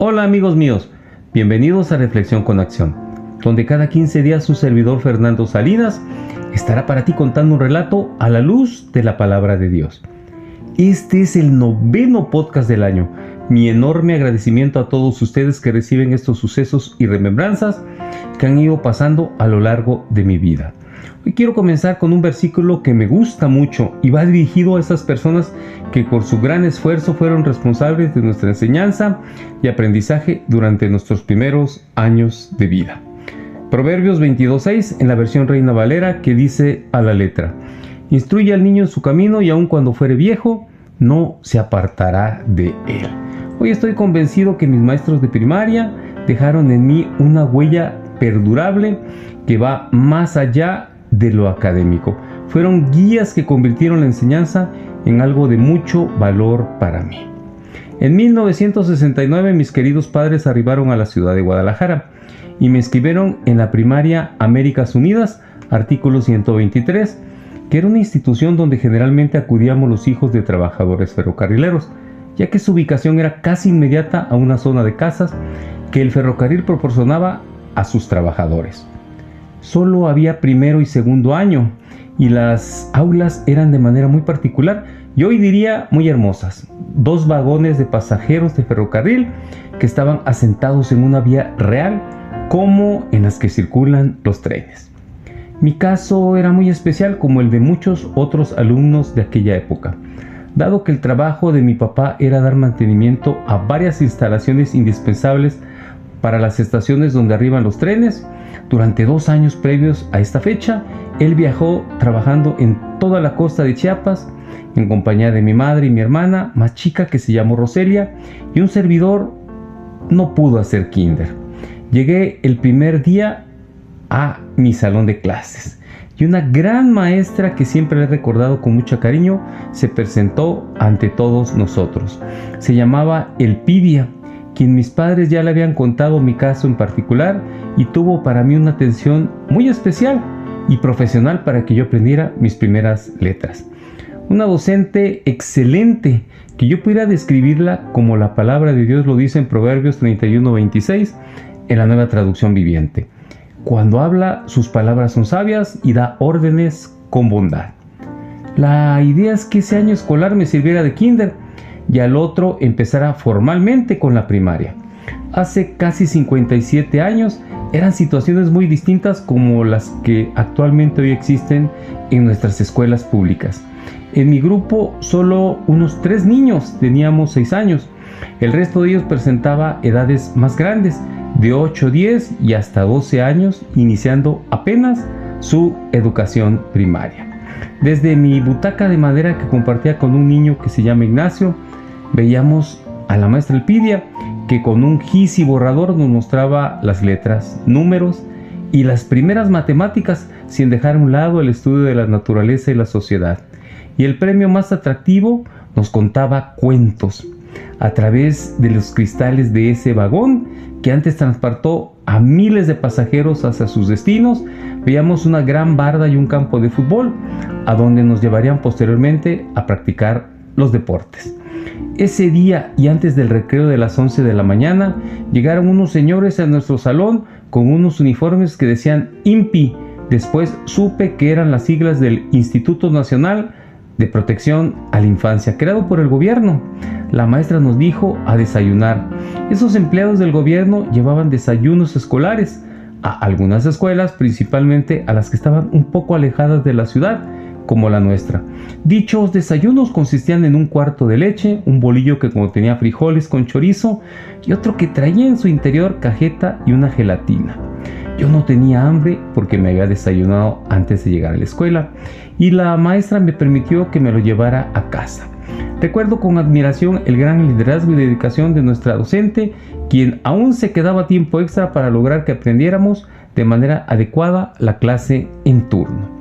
Hola amigos míos, bienvenidos a Reflexión con Acción, donde cada 15 días su servidor Fernando Salinas estará para ti contando un relato a la luz de la palabra de Dios. Este es el 9º podcast del año. Mi enorme agradecimiento a todos ustedes que reciben estos sucesos y remembranzas que han ido pasando a lo largo de mi vida. Hoy quiero comenzar con un versículo que me gusta mucho y va dirigido a esas personas que por su gran esfuerzo fueron responsables de nuestra enseñanza y aprendizaje durante nuestros primeros años de vida. Proverbios 22:6 en la versión Reina Valera, que dice a la letra: instruye al niño en su camino y aun cuando fuere viejo, no se apartará de él. Hoy estoy convencido que mis maestros de primaria dejaron en mí una huella perdurable que va más allá de lo académico. Fueron guías que convirtieron la enseñanza en algo de mucho valor para mí. En 1969 mis queridos padres arribaron a la ciudad de Guadalajara y me inscribieron en la primaria Américas Unidas, artículo 123, que era una institución donde generalmente acudíamos los hijos de trabajadores ferrocarrileros, ya que su ubicación era casi inmediata a una zona de casas que el ferrocarril proporcionaba a sus trabajadores. Solo había primero y segundo año y las aulas eran de manera muy particular y hoy diría muy hermosas. 2 vagones de pasajeros de ferrocarril que estaban asentados en una vía real como en las que circulan los trenes. Mi caso era muy especial como el de muchos otros alumnos de aquella época, dado que el trabajo de mi papá era dar mantenimiento a varias instalaciones indispensables para las estaciones donde arriban los trenes. Durante 2 años previos a esta fecha, él viajó trabajando en toda la costa de Chiapas, en compañía de mi madre y mi hermana más chica, que se llamó Roselia, y un servidor no pudo hacer kinder. Llegué el primer día a mi salón de clases y una gran maestra que siempre he recordado con mucho cariño se presentó ante todos nosotros. Se llamaba Elpidia, quien mis padres ya le habían contado mi caso en particular y tuvo para mí una atención muy especial y profesional para que yo aprendiera mis primeras letras. Una docente excelente que yo pudiera describirla como la palabra de Dios lo dice en Proverbios 31:26 en la Nueva Traducción Viviente. Cuando habla, sus palabras son sabias y da órdenes con bondad. La idea es que ese año escolar me sirviera de kinder y al otro empezara formalmente con la primaria. Hace casi 57 años eran situaciones muy distintas como las que actualmente hoy existen en nuestras escuelas públicas. En mi grupo solo unos 3 niños teníamos 6 años. El resto de ellos presentaba edades más grandes, de 8, 10 y hasta 12 años, iniciando apenas su educación primaria. Desde mi butaca de madera que compartía con un niño que se llama Ignacio, veíamos a la maestra Elpidia, que con un gis y borrador nos mostraba las letras, números y las primeras matemáticas, sin dejar a un lado el estudio de la naturaleza y la sociedad. Y el premio más atractivo, nos contaba cuentos a través de los cristales de ese vagón que antes transportó a miles de pasajeros hacia sus destinos. Veíamos una gran barda y un campo de fútbol, a donde nos llevarían posteriormente a practicar los deportes. Ese día y antes del recreo de las 11 de la mañana, llegaron unos señores a nuestro salón con unos uniformes que decían INPI. Después supe que eran las siglas del Instituto Nacional de Protección a la Infancia, creado por el gobierno. La maestra nos dijo a desayunar. Esos empleados del gobierno llevaban desayunos escolares a algunas escuelas, principalmente a las que estaban un poco alejadas de la ciudad, como la nuestra. Dichos desayunos consistían en un cuarto de leche, un bolillo que contenía frijoles con chorizo y otro que traía en su interior cajeta y una gelatina. Yo no tenía hambre porque me había desayunado antes de llegar a la escuela y la maestra me permitió que me lo llevara a casa. Recuerdo con admiración el gran liderazgo y dedicación de nuestra docente, quien aún se quedaba tiempo extra para lograr que aprendiéramos de manera adecuada la clase en turno.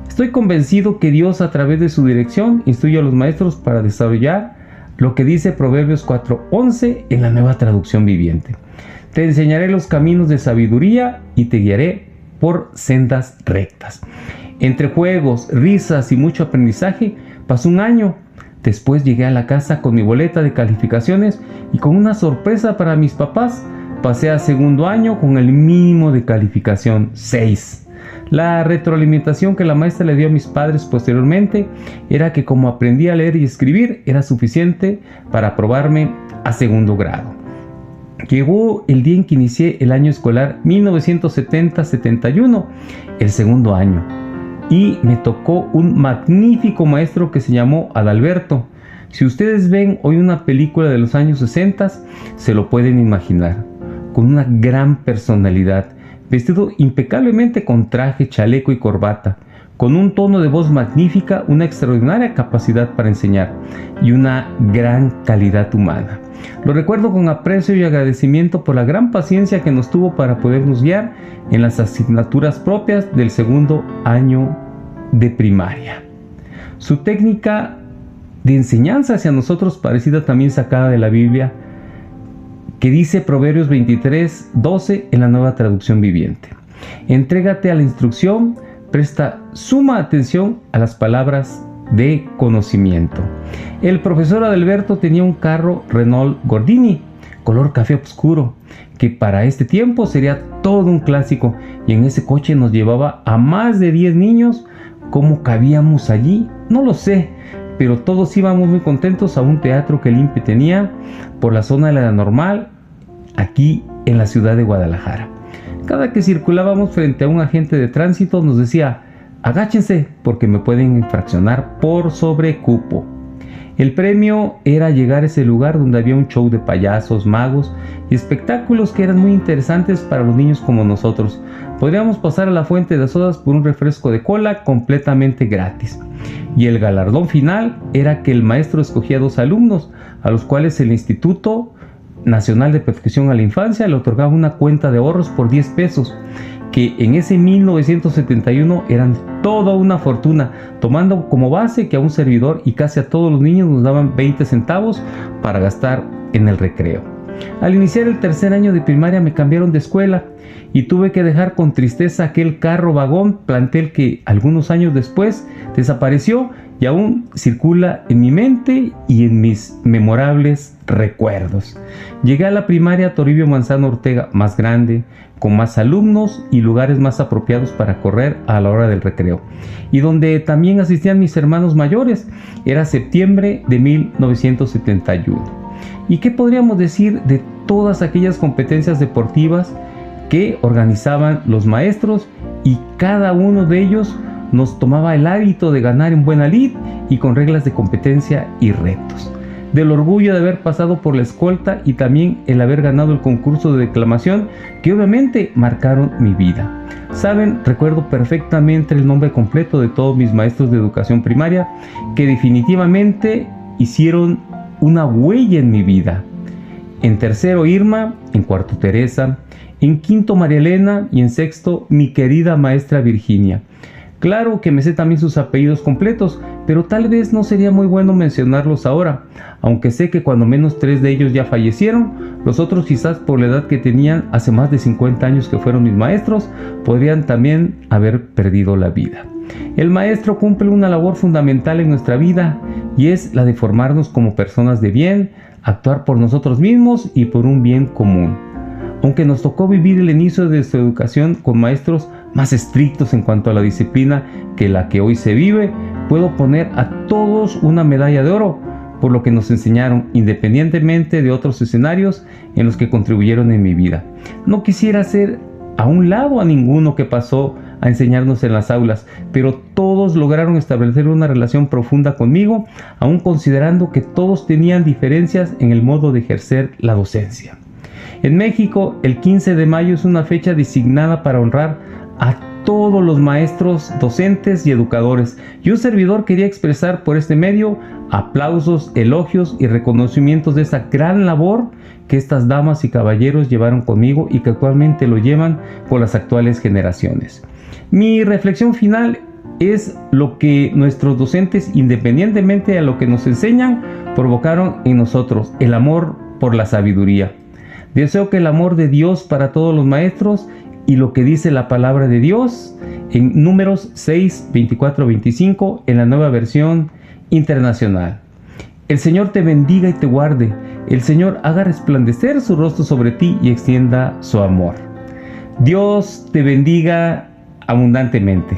Estoy convencido que Dios, a través de su dirección, instruye a los maestros para desarrollar lo que dice Proverbios 4:11 en la Nueva Traducción Viviente. Te enseñaré los caminos de sabiduría y te guiaré por sendas rectas. Entre juegos, risas y mucho aprendizaje, pasó un año. Después llegué a la casa con mi boleta de calificaciones y con una sorpresa para mis papás, pasé a segundo año con el mínimo de calificación, 6. La retroalimentación que la maestra le dio a mis padres posteriormente era que como aprendí a leer y escribir era suficiente para aprobarme a segundo grado. Llegó el día en que inicié el año escolar 1970-71, el segundo año, y me tocó un magnífico maestro que se llamó Adalberto. Si ustedes ven hoy una película de los años 60, se lo pueden imaginar, con una gran personalidad, vestido impecablemente con traje, chaleco y corbata, con un tono de voz magnífica, una extraordinaria capacidad para enseñar y una gran calidad humana. Lo recuerdo con aprecio y agradecimiento por la gran paciencia que nos tuvo para podernos guiar en las asignaturas propias del segundo año de primaria. Su técnica de enseñanza hacia nosotros parecida también sacada de la Biblia, que dice Proverbios 23:12 en la Nueva Traducción Viviente. Entrégate a la instrucción, presta suma atención a las palabras de conocimiento. El profesor Adalberto tenía un carro Renault Gordini, color café oscuro, que para este tiempo sería todo un clásico, y en ese coche nos llevaba a más de 10 niños. ¿Cómo cabíamos allí? No lo sé, pero todos íbamos muy contentos a un teatro que el INPE tenía por la zona de la Normal, aquí en la ciudad de Guadalajara. Cada que circulábamos frente a un agente de tránsito nos decía: agáchense porque me pueden infraccionar por sobrecupo. El premio era llegar a ese lugar donde había un show de payasos, magos y espectáculos que eran muy interesantes para los niños como nosotros. Podríamos pasar a la fuente de sodas por un refresco de cola completamente gratis. Y el galardón final era que el maestro escogía 2 alumnos, a los cuales el Instituto Nacional de Protección a la Infancia le otorgaba una cuenta de ahorros por 10 pesos, que en ese 1971 eran toda una fortuna, tomando como base que a un servidor y casi a todos los niños nos daban 20 centavos para gastar en el recreo. Al iniciar el tercer año de primaria me cambiaron de escuela y tuve que dejar con tristeza aquel carro vagón, plantel que algunos años después desapareció y aún circula en mi mente y en mis memorables recuerdos. Llegué a la primaria Toribio Manzano Ortega, más grande, con más alumnos y lugares más apropiados para correr a la hora del recreo, y donde también asistían mis hermanos mayores. Era septiembre de 1971. ¿Y qué podríamos decir de todas aquellas competencias deportivas que organizaban los maestros? Y cada uno de ellos nos tomaba el hábito de ganar en buena lid y con reglas de competencia y retos. Del orgullo de haber pasado por la escolta y también el haber ganado el concurso de declamación, que obviamente marcaron mi vida. Saben, recuerdo perfectamente el nombre completo de todos mis maestros de educación primaria, que definitivamente hicieron una huella en mi vida. En tercero Irma, en cuarto Teresa, en quinto María Elena y en sexto mi querida maestra Virginia. Claro que me sé también sus apellidos completos, pero tal vez no sería muy bueno mencionarlos ahora, aunque sé que cuando menos 3 de ellos ya fallecieron. Los otros, quizás por la edad que tenían hace más de 50 años que fueron mis maestros, podrían también haber perdido la vida. El maestro cumple una labor fundamental en nuestra vida, y es la de formarnos como personas de bien, actuar por nosotros mismos y por un bien común. Aunque nos tocó vivir el inicio de su educación con maestros más estrictos en cuanto a la disciplina que la que hoy se vive, puedo poner a todos una medalla de oro por lo que nos enseñaron, independientemente de otros escenarios en los que contribuyeron en mi vida. No quisiera hacer a un lado a ninguno que pasó a enseñarnos en las aulas, pero todos lograron establecer una relación profunda conmigo, aun considerando que todos tenían diferencias en el modo de ejercer la docencia. En México, el 15 de mayo es una fecha designada para honrar a todos los maestros, docentes y educadores, y un servidor quería expresar por este medio aplausos, elogios y reconocimientos de esa gran labor que estas damas y caballeros llevaron conmigo y que actualmente lo llevan con las actuales generaciones. Mi reflexión final es lo que nuestros docentes, independientemente de lo que nos enseñan, provocaron en nosotros: el amor por la sabiduría. Deseo que el amor de Dios para todos los maestros y lo que dice la palabra de Dios en Números 6, 24, 25 en la Nueva Versión Internacional. El Señor te bendiga y te guarde. El Señor haga resplandecer su rostro sobre ti y extienda su amor. Dios te bendiga abundantemente.